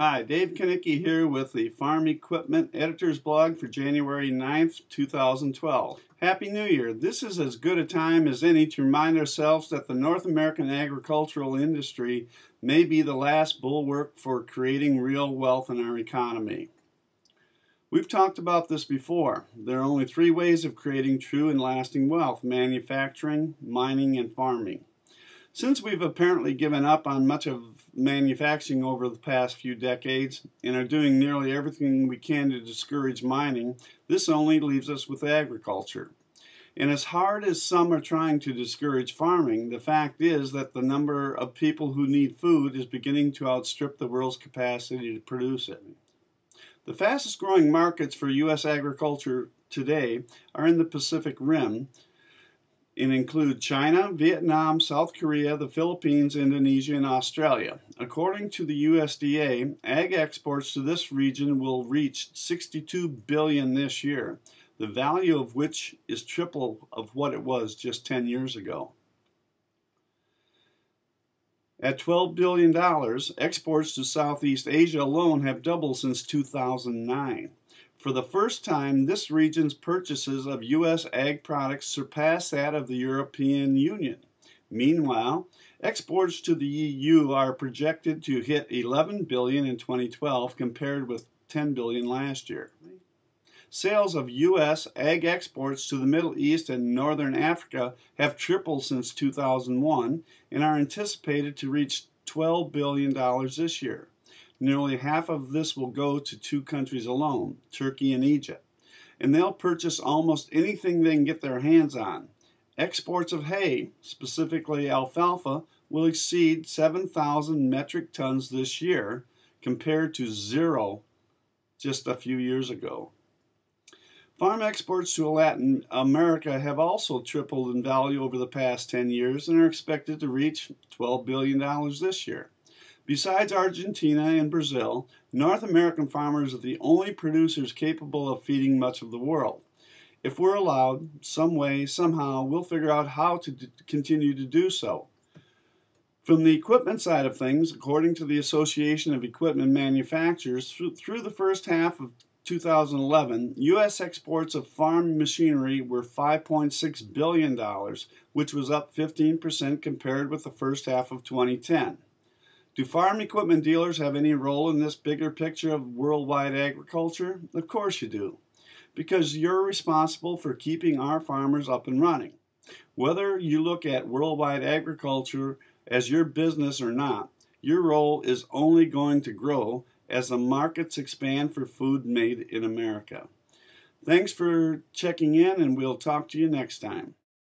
Hi, Dave Kanicki here with the Farm Equipment Editor's Blog for January 9th, 2012. Happy New Year! This is as good a time as any to remind ourselves that the North American agricultural industry may be the last bulwark for creating real wealth in our economy. We've talked about this before. There are only three ways of creating true and lasting wealth: manufacturing, mining, and farming. Since we've apparently given up on much of manufacturing over the past few decades and are doing nearly everything we can to discourage mining, this only leaves us with agriculture. And as hard as some are trying to discourage farming, the fact is that the number of people who need food is beginning to outstrip the world's capacity to produce it. The fastest growing markets for U.S. agriculture today are in the Pacific Rim, and include China, Vietnam, South Korea, the Philippines, Indonesia, and Australia. According to the USDA, ag exports to this region will reach $62 billion this year, the value of which is triple of what it was just 10 years ago. At $12 billion, exports to Southeast Asia alone have doubled since 2009. For the first time, this region's purchases of U.S. ag products surpass that of the European Union. Meanwhile, exports to the EU are projected to hit $11 billion in 2012 compared with $10 billion last year. Sales of U.S. ag exports to the Middle East and Northern Africa have tripled since 2001 and are anticipated to reach $12 billion this year. Nearly half of this will go to two countries alone, Turkey and Egypt, and they'll purchase almost anything they can get their hands on. Exports of hay, specifically alfalfa, will exceed 7,000 metric tons this year, compared to zero just a few years ago. Farm exports to Latin America have also tripled in value over the past 10 years and are expected to reach $12 billion this year. Besides Argentina and Brazil, North American farmers are the only producers capable of feeding much of the world. If we're allowed, some way, somehow, we'll figure out how to continue to do so. From the equipment side of things, according to the Association of Equipment Manufacturers, through the first half of 2011, U.S. exports of farm machinery were $5.6 billion, which was up 15% compared with the first half of 2010. Do farm equipment dealers have any role in this bigger picture of worldwide agriculture? Of course you do, because you're responsible for keeping our farmers up and running. Whether you look at worldwide agriculture as your business or not, your role is only going to grow as the markets expand for food made in America. Thanks for checking in, and we'll talk to you next time.